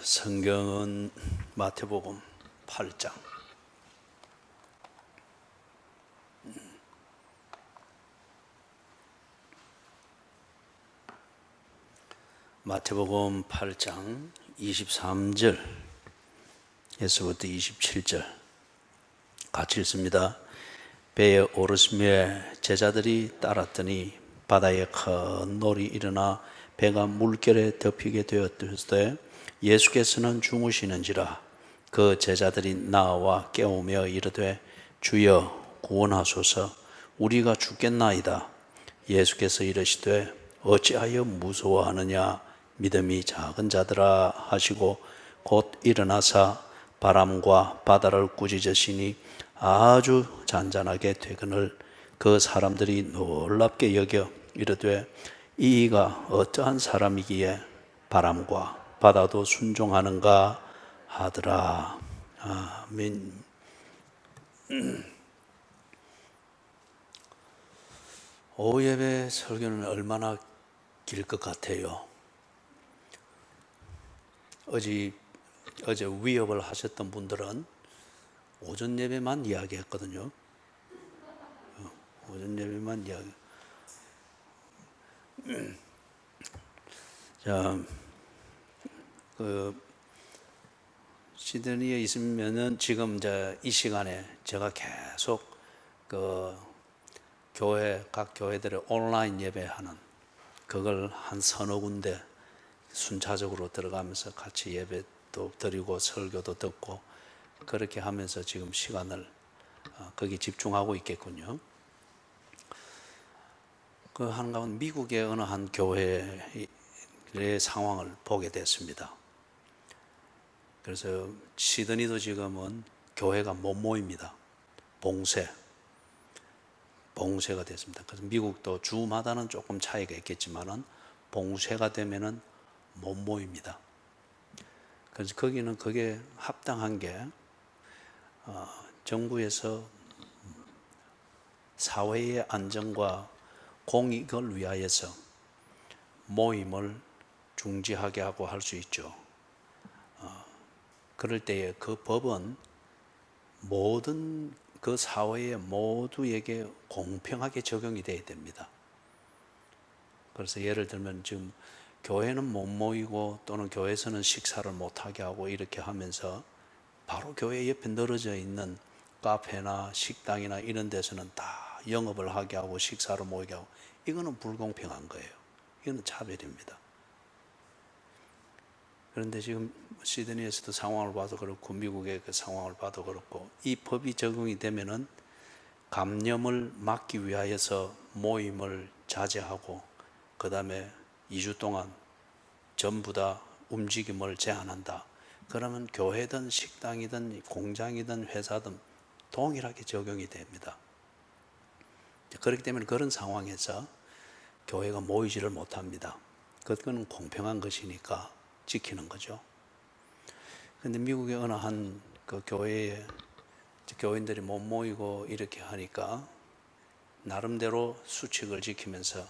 성경은 마태복음 8장. 마태복음 8장 23절에서부터 27절 같이 읽습니다. 배에 오르시며 제자들이 따랐더니 바다에 큰 놀이 일어나 배가 물결에 덮이게 되었을 때 예수께서는 주무시는지라. 그 제자들이 나와 깨우며 이르되 주여 구원하소서, 우리가 죽겠나이다. 예수께서 이르시되 어찌하여 무서워하느냐, 믿음이 작은 자들아 하시고 곧 일어나사 바람과 바다를 꾸짖으시니 아주 잔잔하게 되거늘 그 사람들이 놀랍게 여겨 이르되 이가 어떠한 사람이기에 바람과 바다도 순종하는가 하더라. 아멘. 오후 예배 설교는 얼마나 길 것 같아요. 어제 위협을 하셨던 분들은 오전 예배만 이야기했거든요. 오전 예배만 이야기. 자, 시드니에 있으면은 지금 이제 이 시간에 제가 계속 각 교회들의 온라인 예배하는 그걸 한 서너 군데 순차적으로 들어가면서 같이 예배도 드리고 설교도 듣고 그렇게 하면서 지금 시간을 거기 집중하고 있겠군요. 그 한가운데 미국의 어느 한 교회의 상황을 보게 됐습니다. 그래서 시드니도 지금은 교회가 못 모입니다. 봉쇄가 됐습니다. 그래서 미국도 주마다는 조금 차이가 있겠지만은 봉쇄가 되면은 못 모입니다. 그래서 거기는 그게 합당한 게 정부에서 사회의 안정과 공익을 위하여서 모임을 중지하게 하고 할 수 있죠. 그럴 때에 그 법은 모든 그 사회의 모두에게 공평하게 적용이 돼야 됩니다. 그래서 예를 들면 지금 교회는 못 모이고 또는 교회에서는 식사를 못하게 하고 이렇게 하면서 바로 교회 옆에 늘어져 있는 카페나 식당이나 이런 데서는 다 영업을 하게 하고 식사를 모이게 하고, 이거는 불공평한 거예요. 이거는 차별입니다. 그런데 지금 시드니에서도 상황을 봐도 그렇고 미국의 그 상황을 봐도 그렇고, 이 법이 적용이 되면은 감염을 막기 위하여서 모임을 자제하고 그 다음에 2주 동안 전부 다 움직임을 제한한다. 그러면 교회든 식당이든 공장이든 회사든 동일하게 적용이 됩니다. 그렇기 때문에 그런 상황에서 교회가 모이지를 못합니다. 그건 공평한 것이니까 지키는 거죠. 그런데 미국의 어느 한 그 교회에 교인들이 못 모이고 이렇게 하니까 나름대로 수칙을 지키면서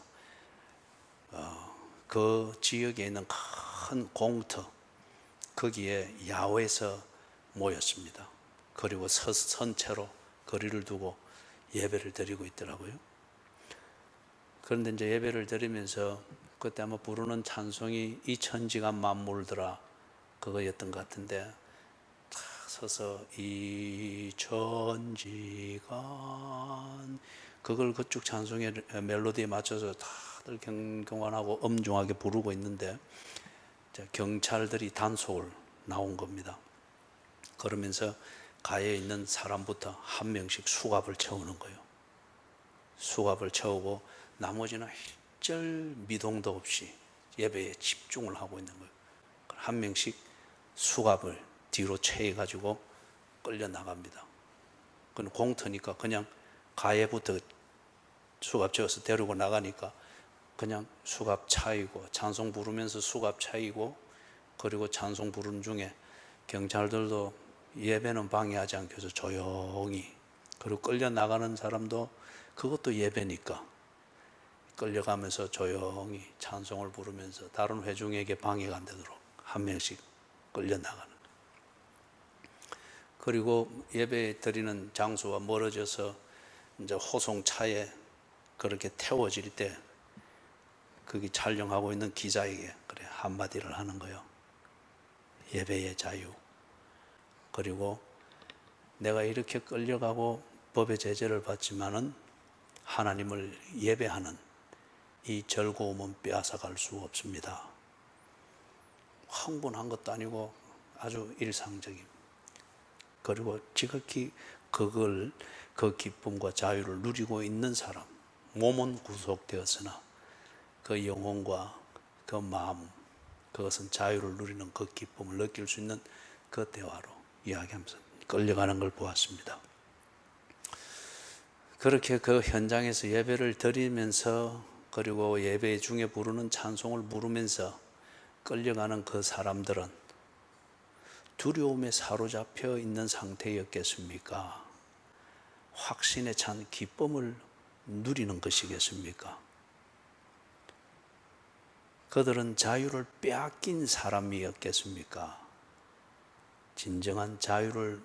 그 지역에 있는 큰 공터 거기에 야외에서 모였습니다. 그리고 선체로 거리를 두고 예배를 드리고 있더라고요. 그런데 이제 예배를 드리면서 그때 아마 부르는 찬송이 이 천지가 만물더라 그거였던 것 같은데, 탁 서서 이 천지가, 그걸 그쪽 찬송의 멜로디에 맞춰서 다들 경건하고 엄중하게 부르고 있는데 경찰들이 단속을 나온 겁니다. 그러면서 가에 있는 사람부터 한 명씩 수갑을 채우는 거예요. 수갑을 채우고 나머지는 일절 미동도 없이 예배에 집중을 하고 있는 거예요. 한 명씩 수갑을 뒤로 채워가지고 끌려 나갑니다. 그건 공터니까 그냥 가에부터 수갑 채워서 데리고 나가니까 그냥 수갑 차이고 찬송 부르면서 수갑 차이고, 그리고 찬송 부르는 중에 경찰들도 예배는 방해하지 않기 위해서 조용히, 그리고 끌려 나가는 사람도 그것도 예배니까 끌려가면서 조용히 찬송을 부르면서 다른 회중에게 방해가 안 되도록 한 명씩 끌려나가는. 그리고 예배 드리는 장소와 멀어져서 이제 호송차에 그렇게 태워질 때 거기 촬영하고 있는 기자에게 그래 한마디를 하는 거예요. 예배의 자유. 그리고 내가 이렇게 끌려가고 법의 제재를 받지만은 하나님을 예배하는 이 즐거움은 빼앗아갈 수 없습니다. 흥분한 것도 아니고 아주 일상적인. 그리고 지극히 그 기쁨과 자유를 누리고 있는 사람, 몸은 구속되었으나 그 영혼과 그 마음, 그것은 자유를 누리는 그 기쁨을 느낄 수 있는 그 대화로 이야기하면서 끌려가는 걸 보았습니다. 그렇게 그 현장에서 예배를 드리면서 그리고 예배 중에 부르는 찬송을 부르면서 끌려가는 그 사람들은 두려움에 사로잡혀 있는 상태였겠습니까? 확신에 찬 기쁨을 누리는 것이겠습니까? 그들은 자유를 빼앗긴 사람이었겠습니까? 진정한 자유를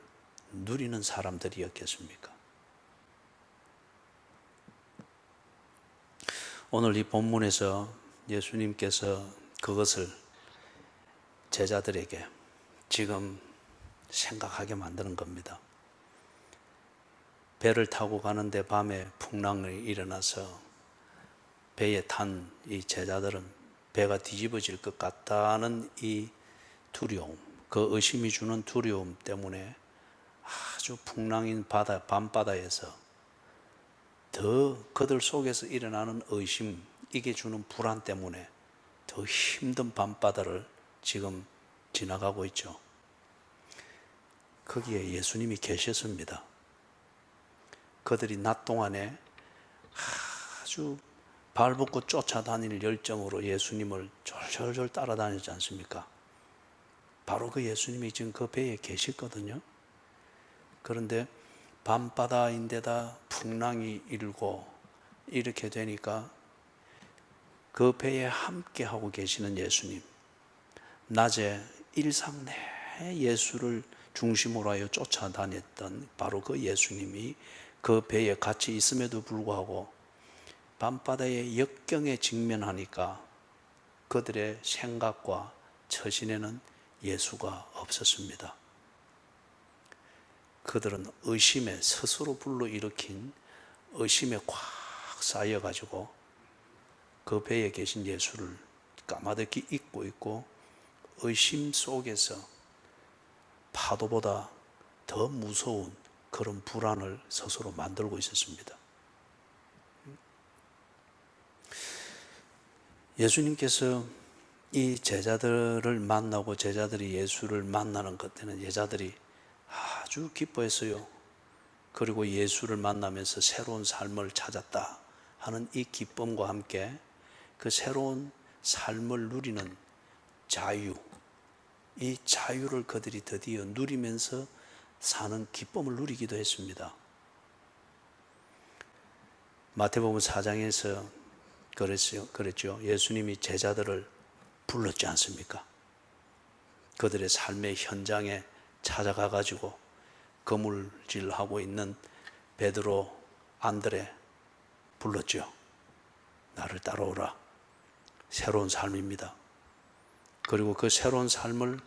누리는 사람들이었겠습니까? 오늘 이 본문에서 예수님께서 그것을 제자들에게 지금 생각하게 만드는 겁니다. 배를 타고 가는데 밤에 풍랑이 일어나서 배에 탄 이 제자들은 배가 뒤집어질 것 같다는 이 두려움, 그 의심이 주는 두려움 때문에 아주 풍랑인 바다, 밤바다에서 더 그들 속에서 일어나는 의심, 이게 주는 불안 때문에 더 힘든 밤바다를 지금 지나가고 있죠. 거기에 예수님이 계셨습니다. 그들이 낮 동안에 아주 발벗고 쫓아다닐 열정으로 예수님을 졸졸졸 따라다니지 않습니까? 바로 그 예수님이 지금 그 배에 계셨거든요. 그런데 밤바다인데다 풍랑이 일고 이렇게 되니까 그 배에 함께하고 계시는 예수님, 낮에 일상 내에 예수를 중심으로 하여 쫓아다녔던 바로 그 예수님이 그 배에 같이 있음에도 불구하고 밤바다의 역경에 직면하니까 그들의 생각과 처신에는 예수가 없었습니다. 그들은 의심에 스스로 불러일으킨 의심에 꽉 쌓여가지고 그 배에 계신 예수를 까마득히 잊고 있고 의심 속에서 파도보다 더 무서운 그런 불안을 스스로 만들고 있었습니다. 예수님께서 이 제자들을 만나고 제자들이 예수를 만나는 그때는 제자들이 아주 기뻐했어요. 그리고 예수를 만나면서 새로운 삶을 찾았다 하는 이 기쁨과 함께 그 새로운 삶을 누리는 자유, 이 자유를 그들이 드디어 누리면서 사는 기쁨을 누리기도 했습니다. 마태복음 4장에서 그랬죠. 예수님이 제자들을 불렀지 않습니까? 그들의 삶의 현장에 찾아가 가지고 거물질하고 있는 베드로, 안드레 불렀죠. 나를 따라오라. 새로운 삶입니다. 그리고 그 새로운 삶을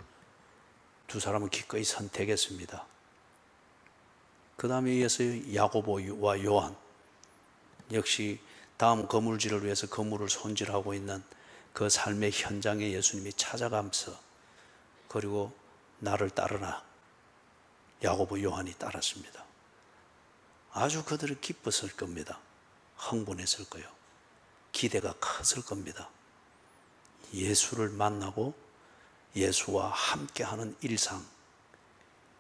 두 사람은 기꺼이 선택했습니다. 그 다음에 이어서 야고보와 요한, 역시 다음 거물질을 위해서 거물을 손질하고 있는 그 삶의 현장에 예수님이 찾아가면서 그리고 나를 따르라. 야고보, 요한이 따랐습니다. 아주 그들은 기뻤을 겁니다. 흥분했을 거예요. 기대가 컸을 겁니다. 예수를 만나고 예수와 함께하는 일상,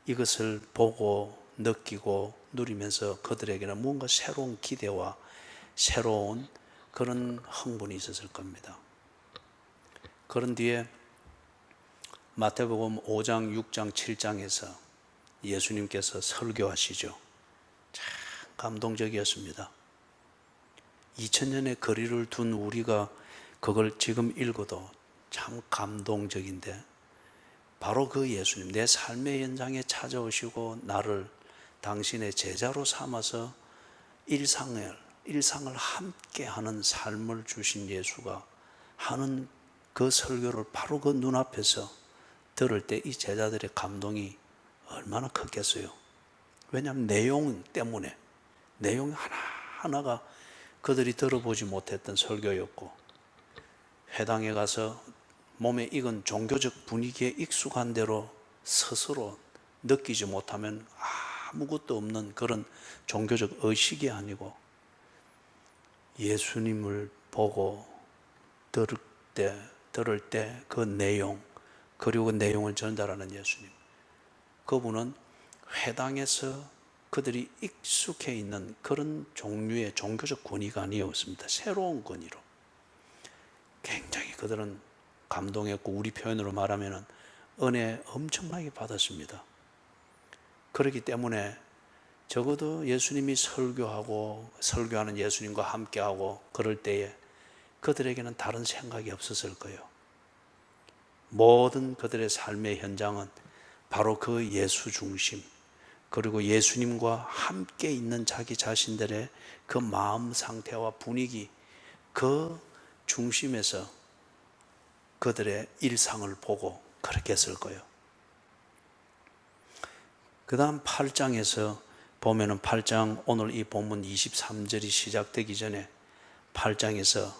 이것을 보고 느끼고 누리면서 그들에게는 뭔가 새로운 기대와 새로운 그런 흥분이 있었을 겁니다. 그런 뒤에 마태복음 5장, 6장, 7장에서 예수님께서 설교하시죠. 참 감동적이었습니다. 2000년의 거리를 둔 우리가 그걸 지금 읽어도 참 감동적인데 바로 그 예수님, 내 삶의 현장에 찾아오시고 나를 당신의 제자로 삼아서 일상을 함께 하는 삶을 주신 예수가 하는 그 설교를 바로 그 눈앞에서 들을 때 이 제자들의 감동이 얼마나 컸겠어요. 왜냐하면 내용 때문에, 내용 하나하나가 그들이 들어보지 못했던 설교였고, 회당에 가서 몸에 익은 종교적 분위기에 익숙한 대로 스스로 느끼지 못하면 아무것도 없는 그런 종교적 의식이 아니고, 예수님을 보고 들을 때 그 내용, 그리고 그 내용을 전달하는 예수님, 그분은 회당에서 그들이 익숙해 있는 그런 종류의 종교적 권위가 아니었습니다. 새로운 권위로 굉장히 그들은 감동했고, 우리 표현으로 말하면 은혜 엄청나게 받았습니다. 그렇기 때문에 적어도 예수님이 설교하는 예수님과 함께하고 그럴 때에 그들에게는 다른 생각이 없었을 거예요. 모든 그들의 삶의 현장은 바로 그 예수 중심, 그리고 예수님과 함께 있는 자기 자신들의 그 마음 상태와 분위기, 그 중심에서 그들의 일상을 보고 그렇게 했을 거예요. 그 다음 8장에서 보면은 8장, 오늘 이 본문 23절이 시작되기 전에 8장에서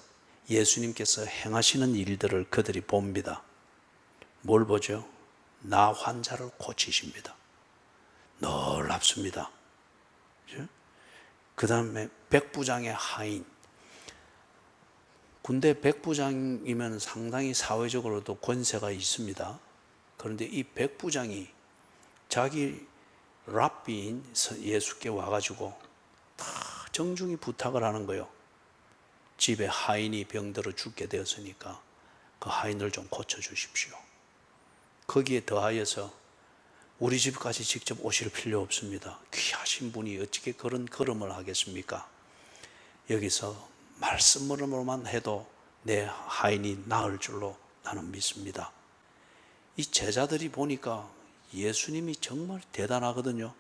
예수님께서 행하시는 일들을 그들이 봅니다. 뭘 보죠? 나 환자를 고치십니다. 놀랍습니다. 그 다음에 백부장의 하인. 군대 백부장이면 상당히 사회적으로도 권세가 있습니다. 그런데 이 백부장이 자기 랍비인 예수께 와가지고 다 정중히 부탁을 하는 거예요. 집에 하인이 병들어 죽게 되었으니까 그 하인을 좀 고쳐주십시오. 거기에 더하여서 우리 집까지 직접 오실 필요 없습니다. 귀하신 분이 어떻게 그런 걸음을 하겠습니까? 여기서 말씀으로만 해도 내 하인이 나을 줄로 나는 믿습니다. 이 제자들이 보니까 예수님이 정말 대단하거든요.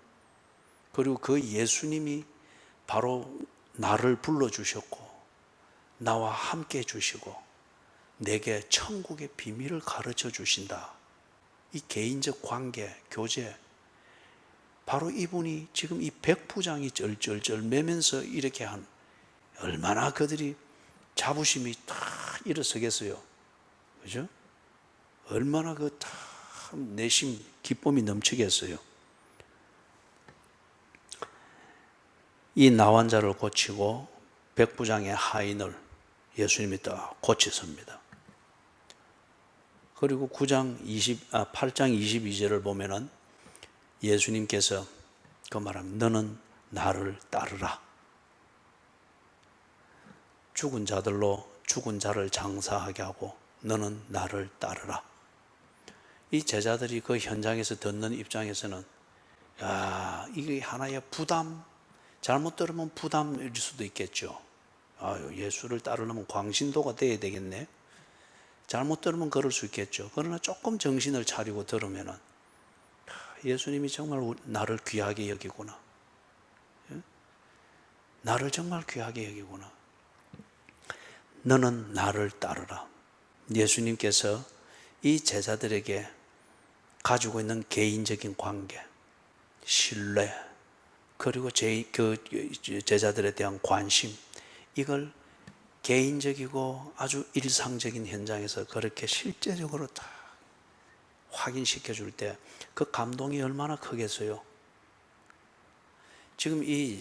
그리고 그 예수님이 바로 나를 불러주셨고 나와 함께 해주시고 내게 천국의 비밀을 가르쳐 주신다. 이 개인적 관계, 교제, 바로 이분이 지금 이 백부장이 쩔쩔쩔 매면서 이렇게 한, 얼마나 그들이 자부심이 다 일어서겠어요. 그죠? 얼마나 그 다 내심 기쁨이 넘치겠어요. 이 나환자를 고치고 백부장의 하인을 예수님이 딱 고치십니다. 그리고 8장 22절을 보면은 예수님께서 그 말합니다. 너는 나를 따르라. 죽은 자들로 죽은 자를 장사하게 하고 너는 나를 따르라. 이 제자들이 그 현장에서 듣는 입장에서는 이게 하나의 부담, 잘못 들으면 부담일 수도 있겠죠. 예수를 따르려면 광신도가 돼야 되겠네. 잘못 들으면 그럴 수 있겠죠. 그러나 조금 정신을 차리고 들으면은 예수님이 정말 나를 귀하게 여기구나. 나를 정말 귀하게 여기구나. 너는 나를 따르라. 예수님께서 이 제자들에게 가지고 있는 개인적인 관계, 신뢰, 그리고 제자들에 대한 관심, 이걸 개인적이고 아주 일상적인 현장에서 그렇게 실제적으로 다 확인시켜 줄 때 그 감동이 얼마나 크겠어요. 지금 이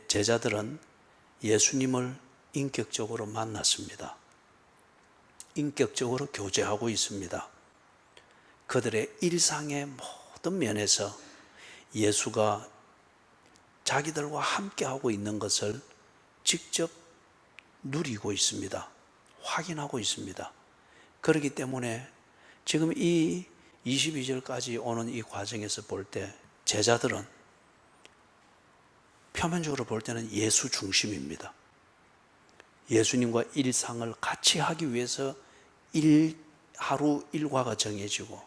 제자들은 예수님을 인격적으로 만났습니다. 인격적으로 교제하고 있습니다. 그들의 일상의 모든 면에서 예수가 자기들과 함께하고 있는 것을 직접 누리고 있습니다. 확인하고 있습니다. 그렇기 때문에 지금 이 22절까지 오는 이 과정에서 볼 때 제자들은 표면적으로 볼 때는 예수 중심입니다. 예수님과 일상을 같이 하기 위해서 하루 일과가 정해지고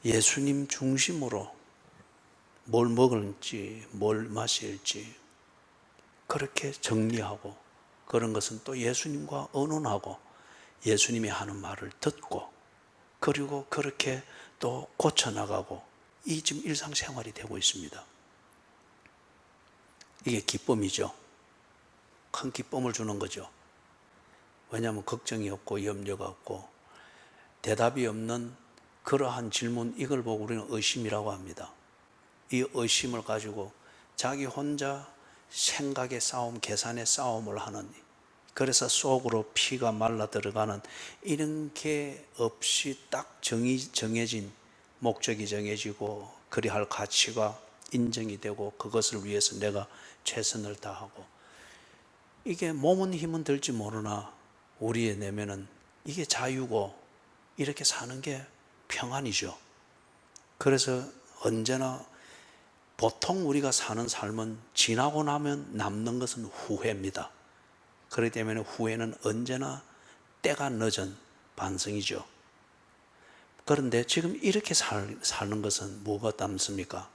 예수님 중심으로 뭘 먹을지 뭘 마실지 그렇게 정리하고, 그런 것은 또 예수님과 의논하고 예수님이 하는 말을 듣고, 그리고 그렇게 또 고쳐나가고, 이 지금 일상생활이 되고 있습니다. 이게 기쁨이죠. 큰 기쁨을 주는 거죠. 왜냐하면 걱정이 없고 염려가 없고 대답이 없는 그러한 질문, 이걸 보고 우리는 의심이라고 합니다. 이 의심을 가지고 자기 혼자 생각의 싸움, 계산의 싸움을 하는, 그래서 속으로 피가 말라 들어가는, 이런 게 없이 딱 정해진 목적이 정해지고 그리할 가치가 인정이 되고 그것을 위해서 내가 최선을 다하고, 이게 몸은 힘은 들지 모르나 우리의 내면은 이게 자유고 이렇게 사는 게 평안이죠. 그래서 언제나 보통 우리가 사는 삶은 지나고 나면 남는 것은 후회입니다. 그렇기 때문에 후회는 언제나 때가 늦은 반성이죠. 그런데 지금 이렇게 사는 것은 뭐가 남습니까?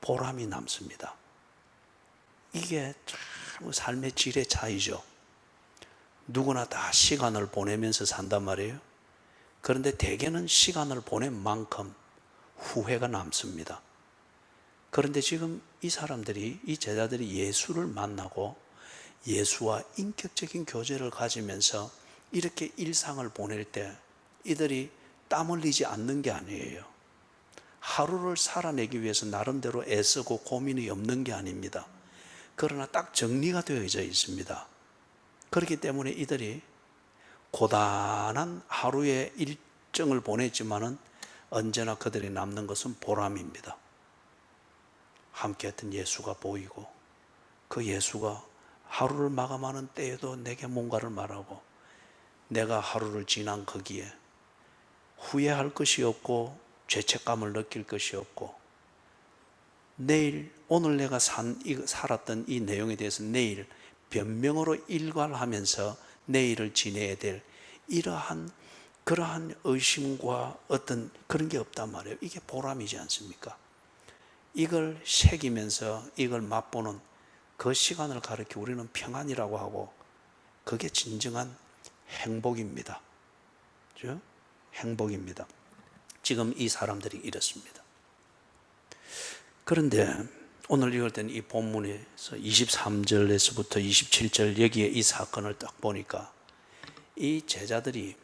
보람이 남습니다. 이게 참 삶의 질의 차이죠. 누구나 다 시간을 보내면서 산단 말이에요. 그런데 대개는 시간을 보낸 만큼 후회가 남습니다. 그런데 지금 이 사람들이, 이 제자들이 예수를 만나고 예수와 인격적인 교제를 가지면서 이렇게 일상을 보낼 때 이들이 땀 흘리지 않는 게 아니에요. 하루를 살아내기 위해서 나름대로 애쓰고 고민이 없는 게 아닙니다. 그러나 딱 정리가 되어져 있습니다. 그렇기 때문에 이들이 고단한 하루의 일정을 보냈지만은 언제나 그들이 남는 것은 보람입니다. 함께 했던 예수가 보이고, 그 예수가 하루를 마감하는 때에도 내게 뭔가를 말하고, 내가 하루를 지난 거기에 후회할 것이 없고 죄책감을 느낄 것이 없고, 내일 오늘 내가 살았던 이 내용에 대해서 내일 변명으로 일관하면서 내일을 지내야 될 그러한 의심과 어떤 그런 게 없단 말이에요. 이게 보람이지 않습니까? 이걸 새기면서 이걸 맛보는 그 시간을 가르쳐 우리는 평안이라고 하고, 그게 진정한 행복입니다. 그렇죠? 행복입니다. 지금 이 사람들이 이렇습니다. 그런데 오늘 읽을 때는 이 본문에서 23절에서부터 27절 여기에 이 사건을 딱 보니까 이 제자들이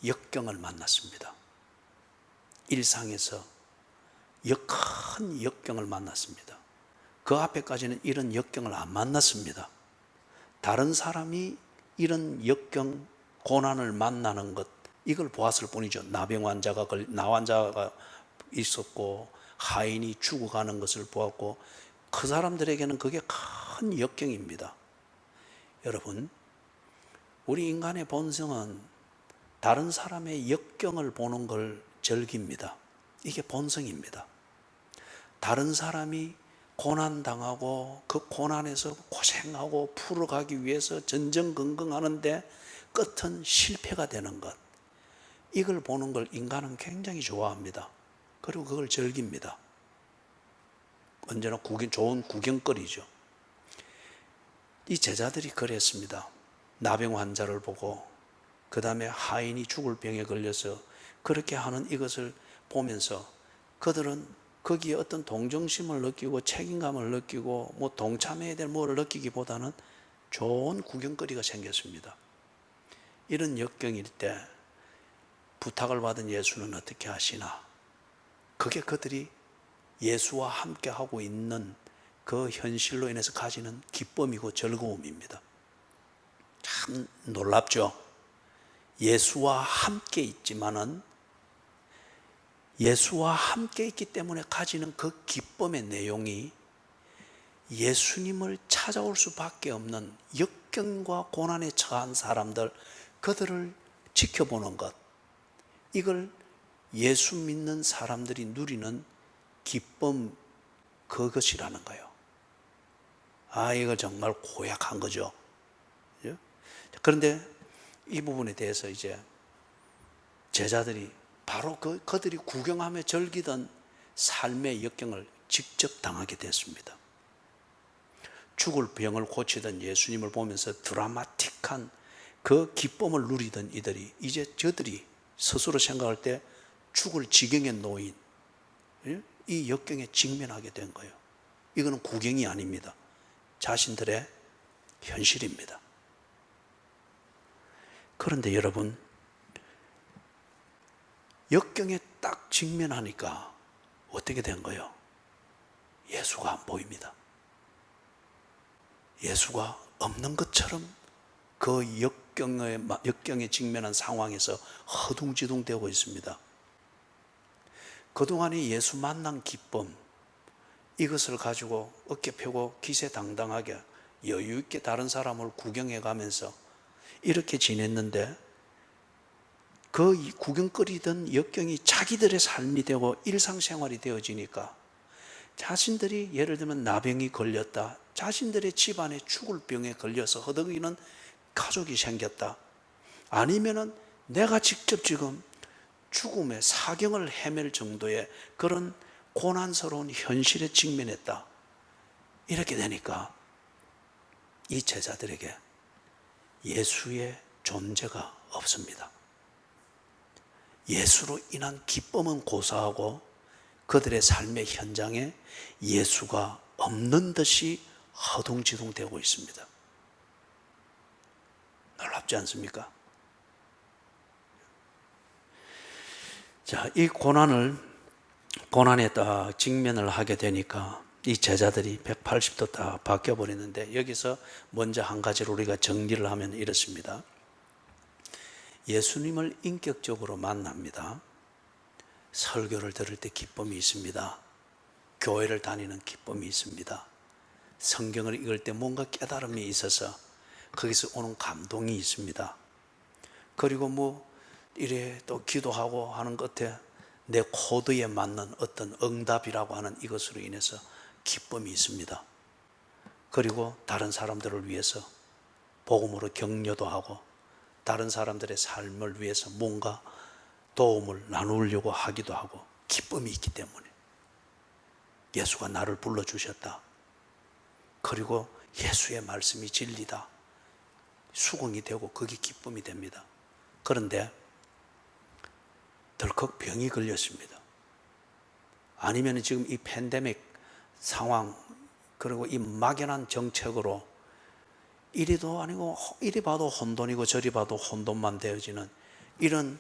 역경을 만났습니다. 일상에서 큰 역경을 만났습니다. 그 앞에까지는 이런 역경을 안 만났습니다. 다른 사람이 이런 역경, 고난을 만나는 것, 이걸 보았을 뿐이죠. 나환자가 있었고 하인이 죽어가는 것을 보았고, 그 사람들에게는 그게 큰 역경입니다. 여러분, 우리 인간의 본성은 다른 사람의 역경을 보는 걸 즐깁니다. 이게 본성입니다. 다른 사람이 고난당하고 그 고난에서 고생하고 풀어가기 위해서 전전긍긍하는데 끝은 실패가 되는 것, 이걸 보는 걸 인간은 굉장히 좋아합니다. 그리고 그걸 즐깁니다. 언제나 좋은 구경거리죠. 이 제자들이 그랬습니다. 나병 환자를 보고, 그 다음에 하인이 죽을 병에 걸려서 그렇게 하는 이것을 보면서 그들은 거기에 어떤 동정심을 느끼고 책임감을 느끼고 뭐 동참해야 될 뭐를 느끼기보다는 좋은 구경거리가 생겼습니다. 이런 역경일 때 부탁을 받은 예수는 어떻게 하시나? 그게 그들이 예수와 함께 하고 있는 그 현실로 인해서 가지는 기쁨이고 즐거움입니다. 참 놀랍죠? 예수와 함께 있지만은 예수와 함께 있기 때문에 가지는 그 기쁨의 내용이 예수님을 찾아올 수밖에 없는 역경과 고난에 처한 사람들, 그들을 지켜보는 것, 이걸 예수 믿는 사람들이 누리는 기쁨, 그것이라는 거예요. 이거 정말 고약한 거죠. 그런데 이 부분에 대해서 이제 제자들이 바로 그들이 구경하며 즐기던 삶의 역경을 직접 당하게 됐습니다. 죽을 병을 고치던 예수님을 보면서 드라마틱한 그 기쁨을 누리던 이들이 이제 저들이 스스로 생각할 때 죽을 지경에 놓인 이 역경에 직면하게 된 거예요. 이거는 구경이 아닙니다. 자신들의 현실입니다. 그런데 여러분, 역경에 딱 직면하니까 어떻게 된 거예요? 예수가 안 보입니다. 예수가 없는 것처럼 그 역경에 직면한 상황에서 허둥지둥되고 있습니다. 그동안에 예수 만난 기쁨, 이것을 가지고 어깨 펴고 기세당당하게 여유 있게 다른 사람을 구경해 가면서 이렇게 지냈는데 그 구경거리던 역경이 자기들의 삶이 되고 일상생활이 되어지니까 자신들이 예를 들면 나병이 걸렸다, 자신들의 집안에 죽을 병에 걸려서 허덕이는 가족이 생겼다, 아니면은 내가 직접 지금 죽음의 사경을 헤맬 정도의 그런 고난스러운 현실에 직면했다. 이렇게 되니까 이 제자들에게 예수의 존재가 없습니다. 예수로 인한 기쁨은 고사하고 그들의 삶의 현장에 예수가 없는 듯이 허둥지둥되고 있습니다. 놀랍지 않습니까? 자, 이 고난에 딱 직면을 하게 되니까 이 제자들이 180도 다 바뀌어 버리는데, 여기서 먼저 한 가지를 우리가 정리를 하면 이렇습니다. 예수님을 인격적으로 만납니다. 설교를 들을 때 기쁨이 있습니다. 교회를 다니는 기쁨이 있습니다. 성경을 읽을 때 뭔가 깨달음이 있어서 거기서 오는 감동이 있습니다. 그리고 이래 또 기도하고 하는 끝에 내 코드에 맞는 어떤 응답이라고 하는 이것으로 인해서 기쁨이 있습니다. 그리고 다른 사람들을 위해서 복음으로 격려도 하고 다른 사람들의 삶을 위해서 뭔가 도움을 나누려고 하기도 하고 기쁨이 있기 때문에 예수가 나를 불러주셨다. 그리고 예수의 말씀이 진리다. 수긍이 되고 그게 기쁨이 됩니다. 그런데 덜컥 병이 걸렸습니다. 아니면 지금 이 팬데믹 상황, 그리고 이 막연한 정책으로 이리도 아니고 이리 봐도 혼돈이고 저리 봐도 혼돈만 되어지는 이런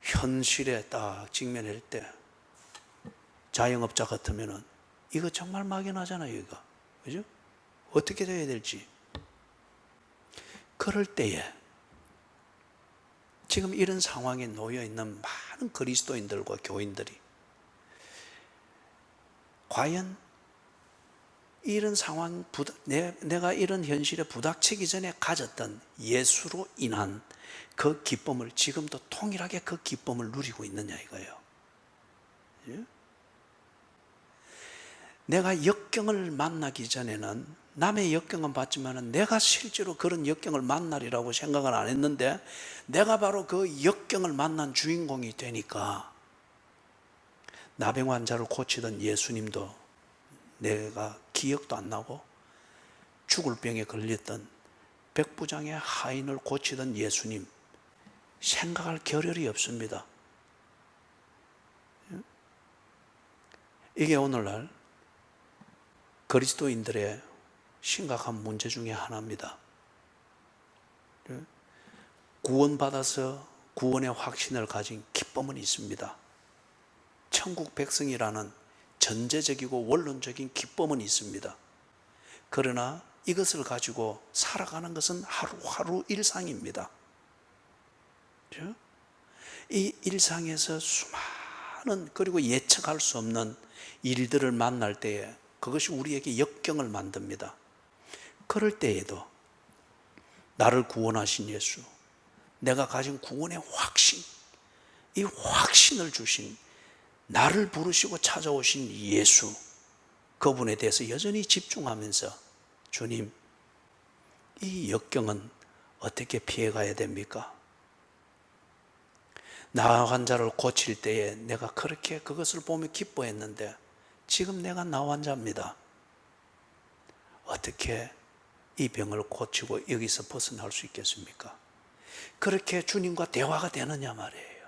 현실에 딱 직면할 때 자영업자 같으면은 이거 정말 막연하잖아요, 이거. 그죠? 어떻게 돼야 될지. 그럴 때에 지금 이런 상황에 놓여 있는 많은 그리스도인들과 교인들이 과연 이런 상황, 내가 이런 현실에 부닥치기 전에 가졌던 예수로 인한 그 기쁨을 지금도 통일하게 그 기쁨을 누리고 있느냐 이거예요. 예? 내가 역경을 만나기 전에는 남의 역경은 봤지만 내가 실제로 그런 역경을 만나리라고 생각을 안 했는데 내가 바로 그 역경을 만난 주인공이 되니까 나병 환자를 고치던 예수님도 내가 기억도 안 나고 죽을 병에 걸렸던 백부장의 하인을 고치던 예수님 생각할 겨를이 없습니다. 이게 오늘날 그리스도인들의 심각한 문제 중에 하나입니다. 구원받아서 구원의 확신을 가진 기쁨은 있습니다. 천국 백성이라는 전제적이고 원론적인 기쁨은 있습니다. 그러나 이것을 가지고 살아가는 것은 하루하루 일상입니다. 이 일상에서 수많은 그리고 예측할 수 없는 일들을 만날 때에 그것이 우리에게 역경을 만듭니다. 그럴 때에도 나를 구원하신 예수, 내가 가진 구원의 확신, 이 확신을 주신 나를 부르시고 찾아오신 예수, 그분에 대해서 여전히 집중하면서 주님, 이 역경은 어떻게 피해가야 됩니까? 나 환자를 고칠 때에 내가 그렇게 그것을 보며 기뻐했는데 지금 내가 나 환자입니다. 어떻게 이 병을 고치고 여기서 벗어날 수 있겠습니까? 그렇게 주님과 대화가 되느냐 말이에요.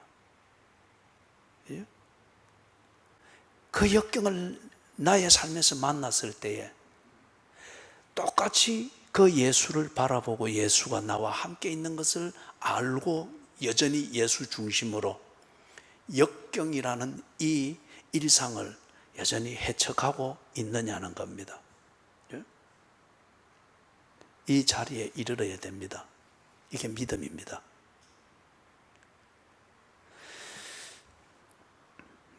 예? 그 역경을 나의 삶에서 만났을 때에 똑같이 그 예수를 바라보고 예수가 나와 함께 있는 것을 알고 여전히 예수 중심으로 역경이라는 이 일상을 여전히 헤쳐가고 있느냐는 겁니다. 이 자리에 이르러야 됩니다. 이게 믿음입니다.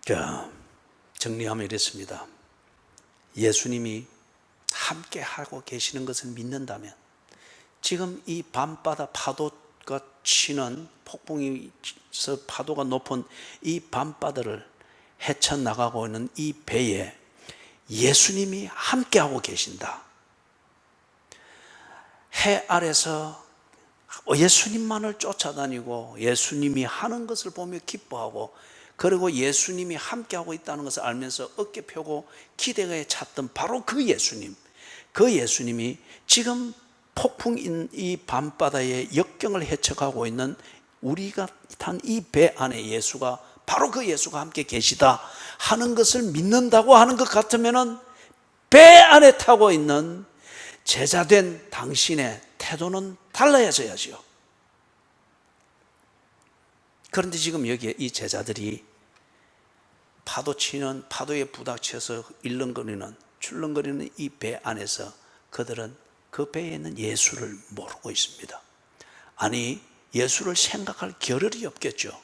자, 정리하면 이렇습니다. 예수님이 함께 하고 계시는 것을 믿는다면 지금 이 밤바다 파도가 치는 폭풍에서 파도가 높은 이 밤바다를 헤쳐나가고 있는 이 배에 예수님이 함께하고 계신다. 해 아래서 예수님만을 쫓아다니고 예수님이 하는 것을 보며 기뻐하고 그리고 예수님이 함께하고 있다는 것을 알면서 어깨 펴고 기대에 찼던 바로 그 예수님, 그 예수님이 지금 폭풍인 이 밤바다의 역경을 헤쳐가고 있는 우리가 탄 이 배 안에 예수가 바로 그 예수가 함께 계시다 하는 것을 믿는다고 하는 것 같으면 배 안에 타고 있는 제자된 당신의 태도는 달라져야지요. 그런데 지금 여기에 이 제자들이 파도 치는 파도에 부닥쳐서 일렁거리는 출렁거리는 이 배 안에서 그들은 그 배에 있는 예수를 모르고 있습니다. 아니, 예수를 생각할 겨를이 없겠죠.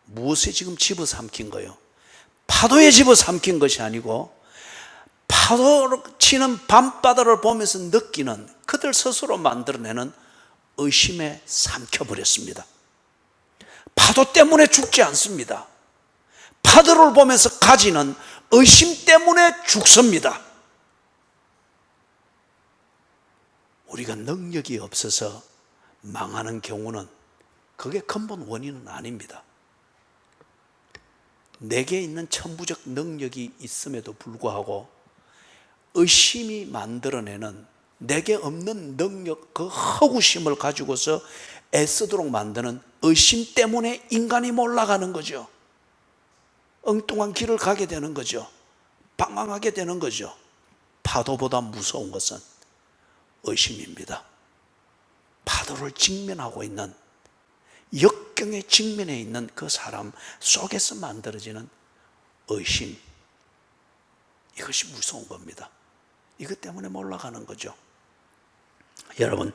무엇에 지금 집어삼킨 거예요? 파도에 집어삼킨 것이 아니고 파도 치는 밤바다를 보면서 느끼는 그들 스스로 만들어내는 의심에 삼켜버렸습니다. 파도 때문에 죽지 않습니다. 파도를 보면서 가지는 의심 때문에 죽습니다. 우리가 능력이 없어서 망하는 경우는 그게 근본 원인은 아닙니다. 내게 있는 천부적 능력이 있음에도 불구하고 의심이 만들어내는 내게 없는 능력, 그 허구심을 가지고서 애쓰도록 만드는 의심 때문에 인간이 몰락하는 거죠. 엉뚱한 길을 가게 되는 거죠. 방황하게 되는 거죠. 파도보다 무서운 것은 의심입니다. 파도를 직면하고 있는 역경에 직면해 있는 그 사람 속에서 만들어지는 의심, 이것이 무서운 겁니다. 이것 때문에 몰락하는 거죠. 여러분,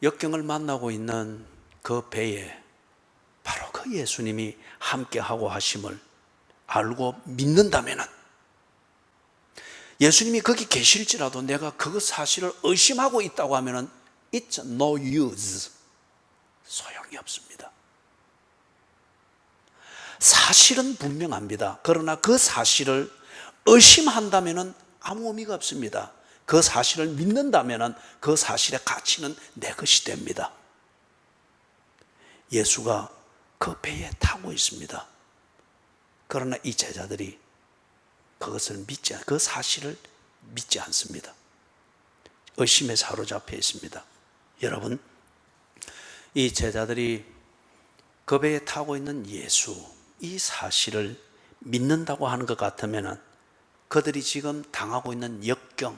역경을 만나고 있는 그 배에 바로 그 예수님이 함께하고 하심을 알고 믿는다면 예수님이 거기 계실지라도 내가 그 사실을 의심하고 있다고 하면 it's no use, 소용이 없습니다. 사실은 분명합니다. 그러나 그 사실을 의심한다면 아무 의미가 없습니다. 그 사실을 믿는다면 그 사실의 가치는 내 것이 됩니다. 예수가 그 배에 타고 있습니다. 그러나 이 제자들이 그것을 그 사실을 믿지 않습니다. 의심에 사로잡혀 있습니다. 여러분, 이 제자들이 그 배에 타고 있는 예수, 이 사실을 믿는다고 하는 것 같으면 그들이 지금 당하고 있는 역경,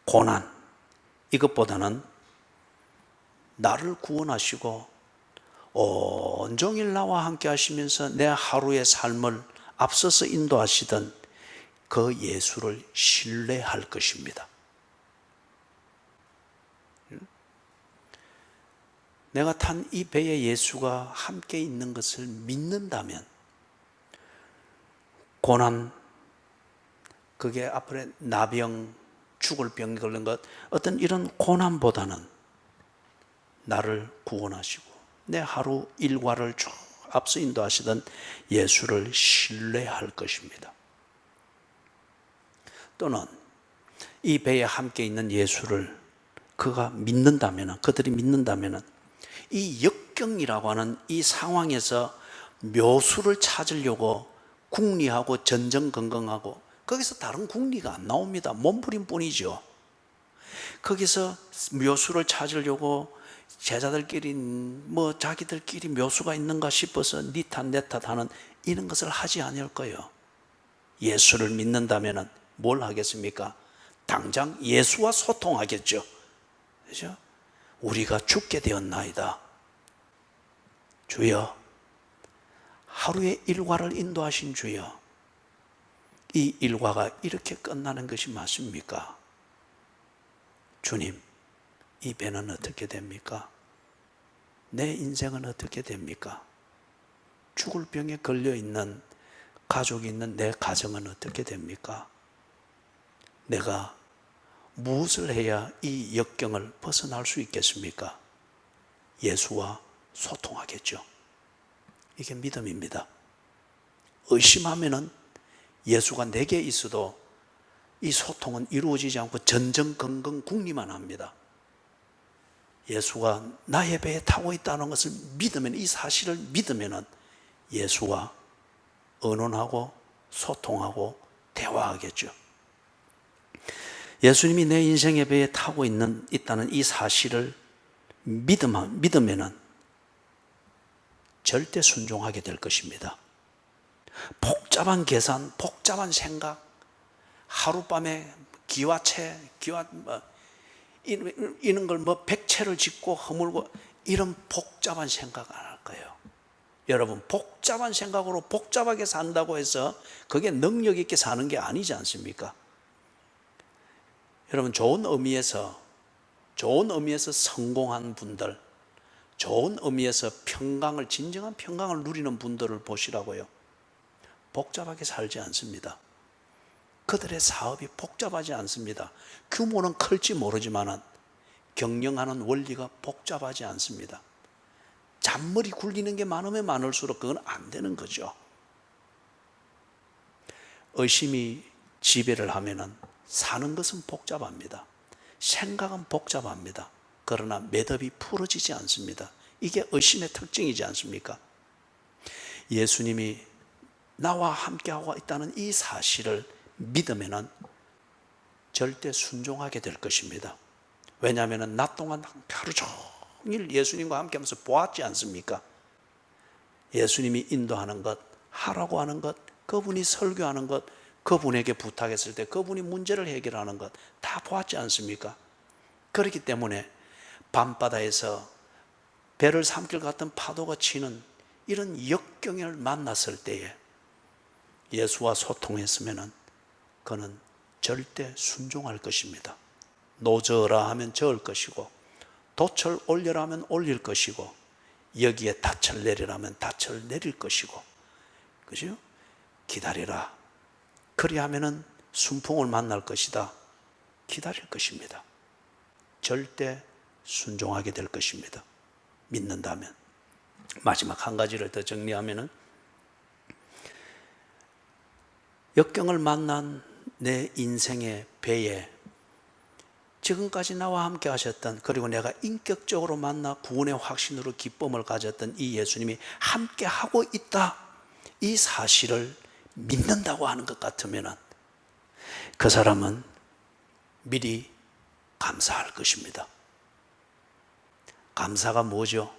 고난, 이것보다는 나를 구원하시고 온종일 나와 함께 하시면서 내 하루의 삶을 앞서서 인도하시던 그 예수를 신뢰할 것입니다. 내가 탄 이 배에 예수가 함께 있는 것을 믿는다면 고난, 그게 앞으로 나병, 죽을 병이 걸린 것, 어떤 이런 고난보다는 나를 구원하시고 내 하루 일과를 쭉 앞서 인도하시던 예수를 신뢰할 것입니다. 또는 이 배에 함께 있는 예수를 그들이 믿는다면 이 역경이라고 하는 이 상황에서 묘수를 찾으려고 궁리하고 전전긍긍하고, 거기서 다른 궁리가 안 나옵니다. 몸부림 뿐이죠. 거기서 묘수를 찾으려고 제자들끼리 뭐 자기들끼리 묘수가 있는가 싶어서 니 탓 내 탓 하는 이런 것을 하지 않을 거예요. 예수를 믿는다면 뭘 하겠습니까? 당장 예수와 소통하겠죠. 그렇죠? 우리가 죽게 되었나이다. 주여, 하루의 일과를 인도하신 주여, 이 일과가 이렇게 끝나는 것이 맞습니까? 주님, 이 배는 어떻게 됩니까? 내 인생은 어떻게 됩니까? 죽을 병에 걸려있는 가족이 있는 내 가정은 어떻게 됩니까? 내가 무엇을 해야 이 역경을 벗어날 수 있겠습니까? 예수와 소통하겠죠. 이게 믿음입니다. 의심하면은 예수가 내게 있어도 이 소통은 이루어지지 않고 전전긍긍 궁리만 합니다. 예수가 나의 배에 타고 있다는 것을 믿으면, 이 사실을 믿으면 예수와 의논하고 소통하고 대화하겠죠. 예수님이 내 인생의 배에 타고 있다는 이 사실을 믿으면 절대 순종하게 될 것입니다. 복잡한 계산, 복잡한 생각, 하룻밤에 이런 걸 백채를 짓고 허물고, 이런 복잡한 생각 안 할 거예요. 여러분, 복잡한 생각으로 복잡하게 산다고 해서 그게 능력 있게 사는 게 아니지 않습니까? 여러분, 좋은 의미에서 성공한 분들, 좋은 의미에서 진정한 평강을 누리는 분들을 보시라고요. 복잡하게 살지 않습니다. 그들의 사업이 복잡하지 않습니다. 규모는 클지 모르지만 경영하는 원리가 복잡하지 않습니다. 잔머리 굴리는 게 많으면 많을수록 그건 안 되는 거죠. 의심이 지배를 하면은 사는 것은 복잡합니다. 생각은 복잡합니다. 그러나 매듭이 풀어지지 않습니다. 이게 의심의 특징이지 않습니까? 예수님이 나와 함께하고 있다는 이 사실을 믿으면 절대 순종하게 될 것입니다. 왜냐하면 낮 동안 하루 종일 예수님과 함께 하면서 보았지 않습니까? 예수님이 인도하는 것, 하라고 하는 것, 그분이 설교하는 것, 그분에게 부탁했을 때 그분이 문제를 해결하는 것 다 보았지 않습니까? 그렇기 때문에 밤바다에서 배를 삼킬 것 같은 파도가 치는 이런 역경을 만났을 때에 예수와 소통했으면 그는 절대 순종할 것입니다. 노저어라 하면 저을 것이고, 돛을 올려라 하면 올릴 것이고, 여기에 닻을 내리라 하면 닻을 내릴 것이고, 그죠? 기다리라. 그리하면은 순풍을 만날 것이다. 기다릴 것입니다. 절대 순종하게 될 것입니다. 믿는다면. 마지막 한 가지를 더 정리하면은, 역경을 만난 내 인생의 배에 지금까지 나와 함께 하셨던, 그리고 내가 인격적으로 만나 구원의 확신으로 기쁨을 가졌던 이 예수님이 함께 하고 있다, 이 사실을 믿는다고 하는 것 같으면 그 사람은 미리 감사할 것입니다. 감사가 뭐죠?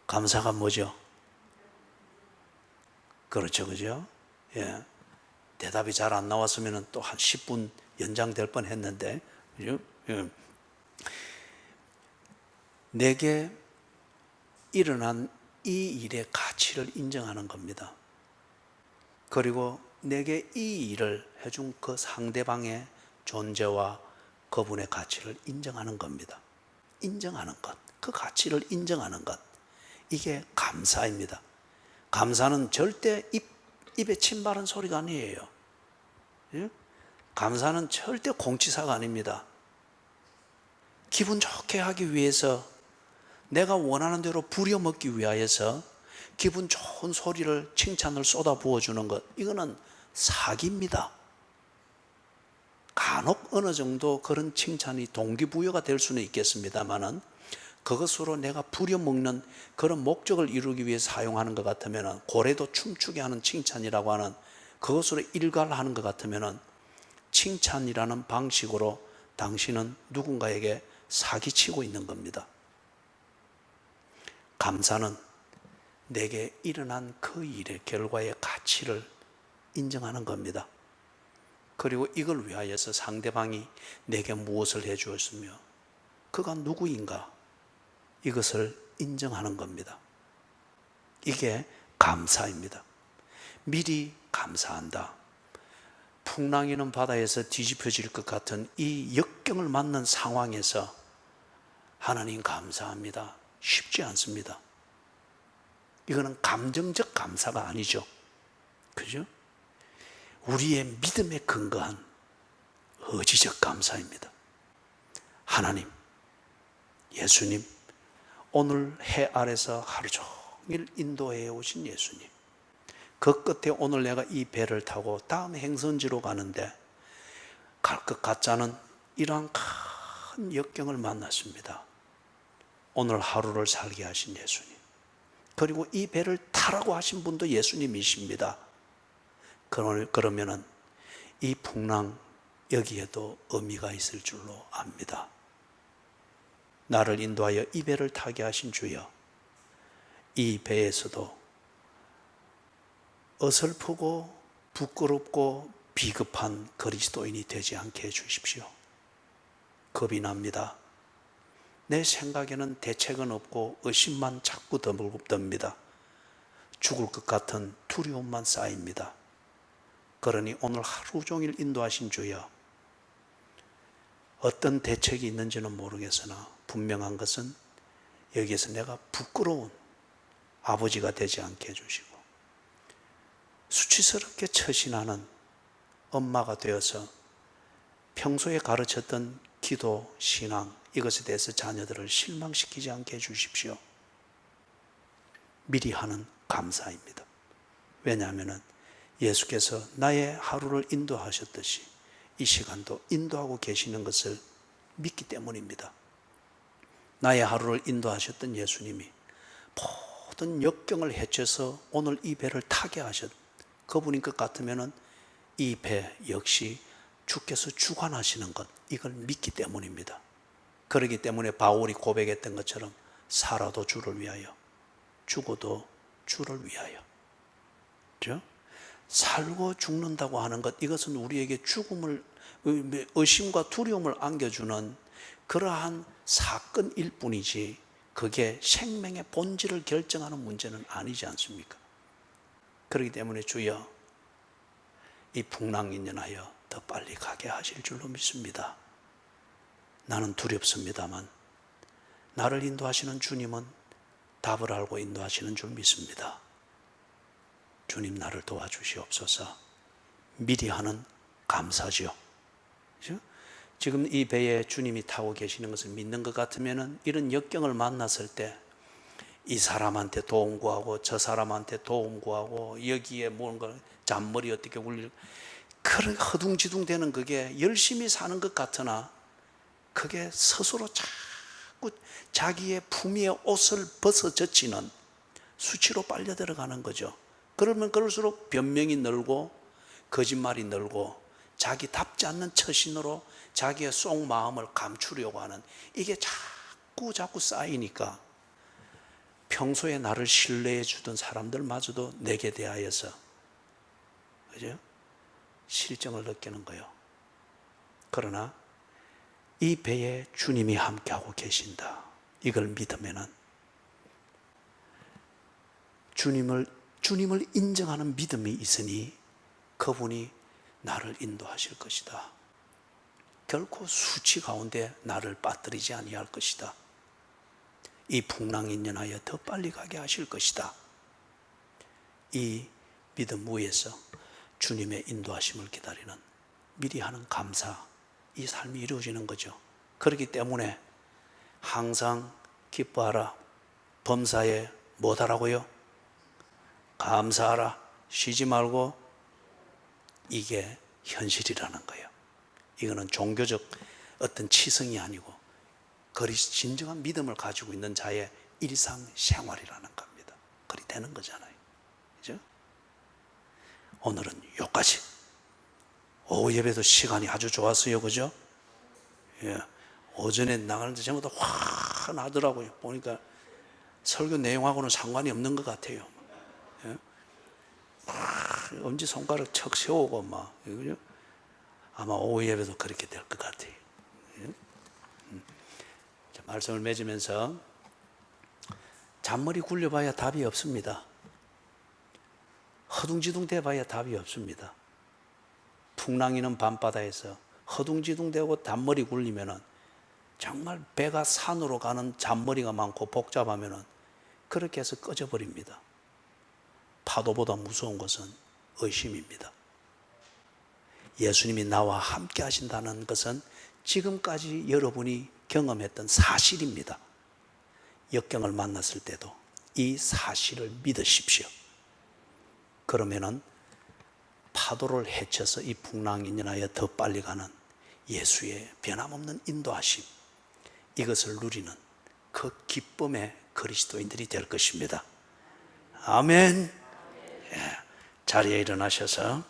감사가 뭐죠? 그렇죠, 그죠? 예. 대답이 잘 안 나왔으면 또 한 10분 연장될 뻔 했는데, 그죠? 예. 내게 일어난 이 일의 가치를 인정하는 겁니다. 그리고 내게 이 일을 해준 그 상대방의 존재와 그분의 가치를 인정하는 겁니다. 인정하는 것, 그 가치를 인정하는 것, 이게 감사입니다. 감사는 절대 입에 침 바른 소리가 아니에요. 예? 감사는 절대 공치사가 아닙니다. 기분 좋게 하기 위해서, 내가 원하는 대로 부려먹기 위하여서 기분 좋은 소리를, 칭찬을 쏟아 부어주는 것, 이거는 사기입니다. 간혹 어느 정도 그런 칭찬이 동기부여가 될 수는 있겠습니다만은 그것으로 내가 부려먹는 그런 목적을 이루기 위해 사용하는 것 같으면, 고래도 춤추게 하는 칭찬이라고 하는 그것으로 일갈하는 것 같으면, 칭찬이라는 방식으로 당신은 누군가에게 사기치고 있는 겁니다. 감사는 내게 일어난 그 일의 결과의 가치를 인정하는 겁니다. 그리고 이걸 위하여서 상대방이 내게 무엇을 해 주었으며 그가 누구인가, 이것을 인정하는 겁니다. 이게 감사입니다. 미리 감사한다. 풍랑이는 바다에서 뒤집혀질 것 같은 이 역경을 맞는 상황에서 하나님 감사합니다, 쉽지 않습니다. 이거는 감정적 감사가 아니죠. 그죠? 우리의 믿음에 근거한 의지적 감사입니다. 하나님, 예수님, 오늘 해 아래서 하루 종일 인도해 오신 예수님, 그 끝에 오늘 내가 이 배를 타고 다음 행선지로 가는데 갈 것 같지 않은 이러한 큰 역경을 만났습니다. 오늘 하루를 살게 하신 예수님, 그리고 이 배를 타라고 하신 분도 예수님이십니다. 그러면은 이 풍랑 여기에도 의미가 있을 줄로 압니다. 나를 인도하여 이 배를 타게 하신 주여, 이 배에서도 어설프고 부끄럽고 비급한 그리스도인이 되지 않게 해주십시오. 겁이 납니다. 내 생각에는 대책은 없고 의심만 자꾸 듭니다. 죽을 것 같은 두려움만 쌓입니다. 그러니 오늘 하루 종일 인도하신 주여, 어떤 대책이 있는지는 모르겠으나 분명한 것은 여기에서 내가 부끄러운 아버지가 되지 않게 해주시고 수치스럽게 처신하는 엄마가 되어서 평소에 가르쳤던 기도, 신앙, 이것에 대해서 자녀들을 실망시키지 않게 해주십시오. 미리 하는 감사입니다. 왜냐하면 예수께서 나의 하루를 인도하셨듯이 이 시간도 인도하고 계시는 것을 믿기 때문입니다. 나의 하루를 인도하셨던 예수님이 모든 역경을 헤쳐서 오늘 이 배를 타게 하셨 그분인 것 같으면 이 배 역시 주께서 주관하시는 것, 이걸 믿기 때문입니다. 그렇기 때문에 바울이 고백했던 것처럼 살아도 주를 위하여, 죽어도 주를 위하여. 그렇죠? 살고 죽는다고 하는 것, 이것은 우리에게 죽음을, 의심과 두려움을 안겨주는 그러한 사건일 뿐이지 그게 생명의 본질을 결정하는 문제는 아니지 않습니까? 그렇기 때문에 주여, 이 풍랑 인연하여 더 빨리 가게 하실 줄로 믿습니다. 나는 두렵습니다만 나를 인도하시는 주님은 답을 알고 인도하시는 줄 믿습니다. 주님, 나를 도와주시옵소서. 미리 하는 감사죠. 그렇죠? 지금 이 배에 주님이 타고 계시는 것을 믿는 것 같으면 이런 역경을 만났을 때 이 사람한테 도움 구하고 저 사람한테 도움 구하고 여기에 뭔가 잔머리 어떻게 굴릴, 그런 허둥지둥 되는 그게 열심히 사는 것 같으나 그게 스스로 자꾸 자기의 품위의 옷을 벗어 젖히는 수치로 빨려 들어가는 거죠. 그러면 그럴수록 변명이 늘고 거짓말이 늘고 자기답지 않는 처신으로 자기의 속마음을 감추려고 하는, 이게 자꾸 쌓이니까 평소에 나를 신뢰해 주던 사람들마저도 내게 대하여서, 그죠? 실정을 느끼는 거예요. 그러나 이 배에 주님이 함께하고 계신다, 이걸 믿으면은 주님을 인정하는 믿음이 있으니 그분이 나를 인도하실 것이다. 결코 수치 가운데 나를 빠뜨리지 아니할 것이다. 이 풍랑 인연하여 더 빨리 가게 하실 것이다. 이 믿음 위에서 주님의 인도하심을 기다리는 미리 하는 감사, 이 삶이 이루어지는 거죠. 그렇기 때문에 항상 기뻐하라. 범사에 뭐하라고요? 감사하라. 쉬지 말고. 이게 현실이라는 거예요. 이거는 종교적 어떤 치성이 아니고 진정한 믿음을 가지고 있는 자의 일상생활이라는 겁니다. 그리 되는 거잖아요. 그죠? 오늘은 여기까지. 오후 예배도 시간이 아주 좋았어요. 그죠? 예. 오전에 나가는데 전부 다 환하더라고요. 보니까 설교 내용하고는 상관이 없는 것 같아요. 예? 엄지손가락 척 세우고 막. 그죠? 아마 오후 예배도 그렇게 될 것 같아요. 예? 자, 말씀을 맺으면서 잔머리 굴려봐야 답이 없습니다. 허둥지둥 대봐야 답이 없습니다. 풍랑이는 밤바다에서 허둥지둥 대고 잔머리 굴리면은 정말 배가 산으로 가는 잔머리가 많고 복잡하면은 그렇게 해서 꺼져버립니다. 파도보다 무서운 것은 의심입니다. 예수님이 나와 함께 하신다는 것은 지금까지 여러분이 경험했던 사실입니다. 역경을 만났을 때도 이 사실을 믿으십시오. 그러면은 파도를 헤쳐서 이 풍랑이 인하여 더 빨리 가는 예수의 변함없는 인도하심, 이것을 누리는 그 기쁨의 그리스도인들이 될 것입니다. 아멘. 예, 자리에 일어나셔서